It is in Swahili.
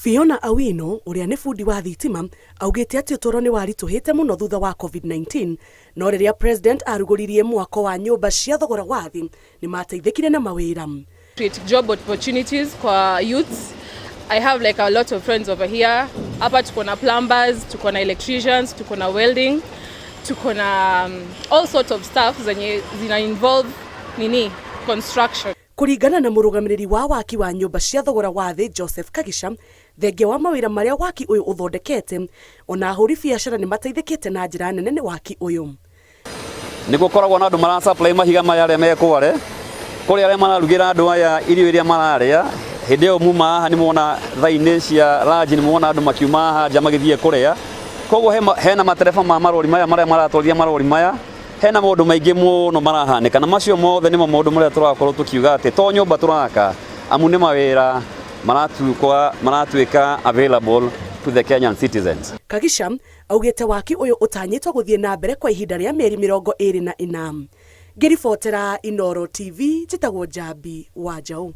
Fiona Awino, uria ni fundi wa thitima, augite ati utoro ni warituhite muno thutha wa COVID-19, no riria president aruguririe mwako wa nyũmba cia thogora wa thi ni mateithikire na mawĩra. Create job opportunities kwa youths. I have like a lot of friends over here. Hapa tuko na plumbers, tuko na electricians, tuko na welding, tuko na all sorts of stuff zenye zina involve construction. Kuringana na murugamiriri wa waaki wa nyũmba cia thogora wa thi Joseph Kagisha, thengia wa mawĩra maria waaki uyu uthondekete, ona ahuri biacara ni mateithikite na njira nene ni waaki uyu. Nigukoragwo na andu mara supply mahiga maya aria mekware kuri aria mararugira andu aya irio iria mararia hindi yo muma haha ni muona thaini cia rangi ni muona andu makiuma haha magithie kuria koguo hena matereba ma marori maya maria maratwarithia marori maya hena maundu maingi muno marahanika na macio mothe nimo maundu maria turakorwo tukiuga ati to nyumba turaka amu ni mawira maratuika available to the Kenyan citizens. Kagisha augite waaki uyu utanyitwo guthie na mbere kwa ihinda ria mieri 24. Ngiribotera Inoro TV, njitagwo Jambi Wanjaũ.